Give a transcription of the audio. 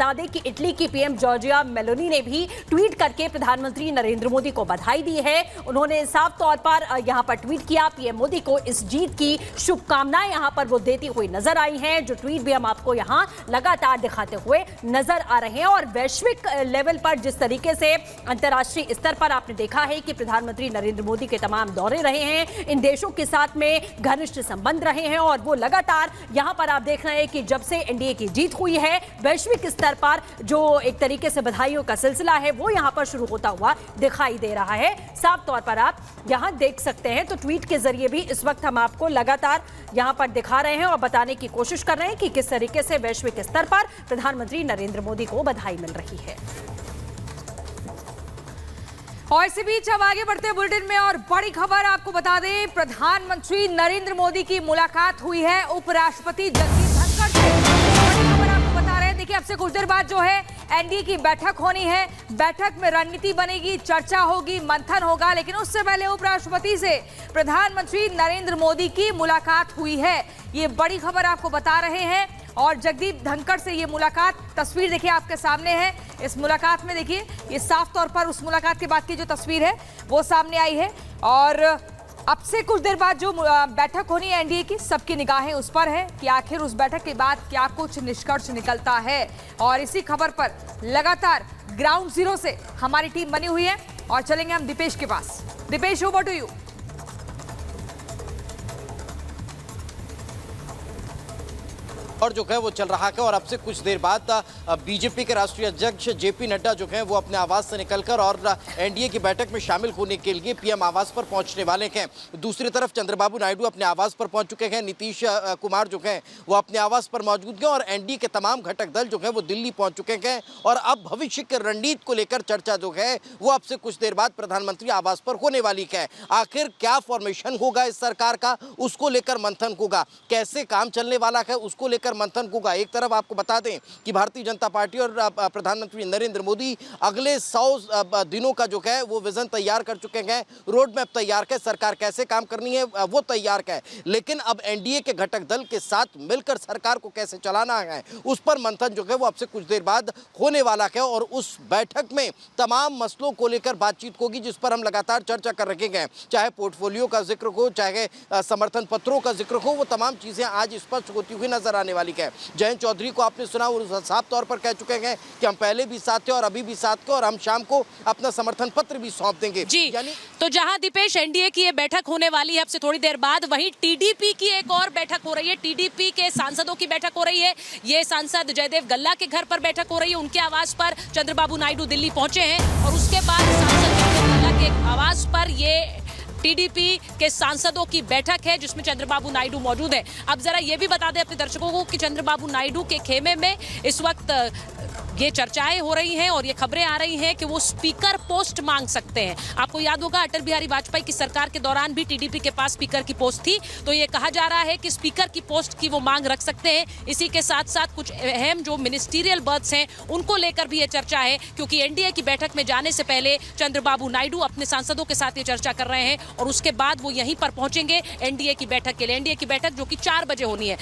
बता दें कि इटली की पीएम जॉर्जिया मेलोनी ने भी ट्वीट करके प्रधानमंत्री नरेंद्र मोदी को बधाई दी है। उन्होंने साफ तौर पर यहां पर ट्वीट किया, पीएम मोदी को इस जीत की शुभकामनाएं यहां पर वो देती हुई नजर आई हैं। जो ट्वीट भी हम आपको यहां लगातार दिखाते हुए नजर आ रहे हैं। और वैश्विक लेवल पर जिस तरीके से अंतर्राष्ट्रीय स्तर पर आपने देखा है कि प्रधानमंत्री नरेंद्र मोदी के तमाम दौरे रहे हैं, इन देशों के साथ में घनिष्ठ संबंध रहे हैं और वो लगातार यहां पर आप देख रहे हैं कि जब से एनडीए की जीत हुई है, वैश्विक स्तर पर जो एक तरीके से बधाइयों का सिलसिला है वो यहां पर शुरू होता हुआ दिखाई दे रहा है। साफ तौर पर आप यहां देख सकते हैं। तो ट्वीट के जरिए भी इस वक्त हम आपको लगातार यहां पर दिखा रहे हैं और बताने की कोशिश कर रहे हैं कि किस तरीके से वैश्विक स्तर पर प्रधानमंत्री नरेंद्र मोदी को बधाई मिल रही है। और इसी बीच अब आगे बढ़ते हैं बुलेटिन में और बड़ी खबर आपको बता दें, प्रधानमंत्री नरेंद्र मोदी की मुलाकात हुई है उपराष्ट्रपति जगदीप धनखड़ से। बड़ी खबर आपको बता रहे हैं, देखिए अब से कुछ देर बाद जो है एनडीए की बैठक होनी है। बैठक में रणनीति बनेगी, चर्चा होगी, मंथन होगा, लेकिन उससे पहले उपराष्ट्रपति से प्रधानमंत्री नरेंद्र मोदी की मुलाकात हुई है। ये बड़ी खबर आपको बता रहे हैं। और जगदीप धनखड़ से ये मुलाकात, तस्वीर देखिए आपके सामने है। इस मुलाकात में देखिए ये साफ तौर पर उस मुलाकात के बाद की जो तस्वीर है वो सामने आई है। और अब से कुछ देर बाद जो बैठक होनी है एनडीए की, सबकी निगाहें उस पर है कि आखिर उस बैठक के बाद क्या कुछ निष्कर्ष निकलता है। और इसी खबर पर लगातार ग्राउंड जीरो से हमारी टीम बनी हुई है और चलेंगे हम दीपेश के पास। Dipesh, over to you. और जो है वो चल रहा है और अब से कुछ देर बाद बीजेपी के राष्ट्रीय अध्यक्ष जेपी नड्डा जो है वो अपने आवास से निकलकर और एनडीए की बैठक में शामिल होने के लिए पीएम आवास पर पहुंचने वाले हैं। दूसरी तरफ चंद्रबाबू नायडू अपने आवास पर पहुंच चुके हैं, नीतीश कुमार जो है वो अपने आवास पर मौजूद हैं और एनडीए के तमाम घटक दल जो है वो दिल्ली पहुंच चुके हैं। और अब भविष्य के रणनीति को लेकर चर्चा जो है वो अब से कुछ देर बाद प्रधानमंत्री आवास पर होने वाली है। आखिर क्या फॉर्मेशन होगा इस सरकार का, उसको लेकर मंथन होगा, कैसे काम चलने वाला है उसको लेकर मंथन होगा। एक तरफ आपको बता दें कि भारतीय जनता पार्टी और प्रधानमंत्री नरेंद्र मोदी अगले 100 दिनों का जो है वो विजन तैयार कर चुके हैं, रोड मैप तैयार है, सरकार कैसे काम करनी है वो तैयार है। लेकिन अब एनडीए के घटक दल के साथ मिलकर सरकार को कैसे चलाना है उस पर मंथन जो है वो अब से कुछ देर बाद होने वाला है। और उस बैठक में तमाम मसलों को लेकर बातचीत होगी जिस पर हम लगातार चर्चा कर रहे हैं, चाहे पोर्टफोलियो का जिक्र हो, चाहे समर्थन पत्रों का जिक्र हो, वो तमाम चीजें आज स्पष्ट होती हुई नजर आने वाली है। जयंत चौधरी को आपने सुना, वो साफ तौर पर कह चुके हैं कि हम पहले भी साथ थे और अभी भी साथ थे और हम शाम को अपना समर्थन पत्र भी सौंप देंगे जी। यानी तो जहां दीपेश एनडीए की ये बैठक होने वाली है अब से थोड़ी देर बाद, वहीं टीडीपी की एक और बैठक हो रही है। टीडीपी के सांसदों की बैठक हो रही है। ये सांसद जयदेव गल्ला के घर पर बैठक हो रही है। उनके आवास पर चंद्रबाबू नायडू दिल्ली पहुंचे हैं और उसके बाद सांसद जयदेव गल्ला के आवास पर ये टीडीपी के सांसदों की बैठक है जिसमें चंद्रबाबू नायडू मौजूद है। अब जरा ये भी बता दें अपने दर्शकों को कि चंद्रबाबू नायडू के खेमे में इस वक्त ये चर्चाएं हो रही हैं और ये खबरें आ रही हैं कि वो स्पीकर पोस्ट मांग सकते हैं। आपको याद होगा अटल बिहारी वाजपेयी की सरकार के दौरान भी टीडीपी के पास स्पीकर की पोस्ट थी, तो ये कहा जा रहा है कि स्पीकर की पोस्ट की वो मांग रख सकते हैं। इसी के साथ साथ कुछ अहम जो मिनिस्टीरियल बर्थ्स हैं उनको लेकर भी ये चर्चा है, क्योंकि एनडीए की बैठक में जाने से पहले चंद्रबाबू नायडू अपने सांसदों के साथ ये चर्चा कर रहे हैं और उसके बाद वो यहीं पर पहुंचेंगे एनडीए की बैठक के लिए। एनडीए की बैठक जो कि 4 बजे होनी है।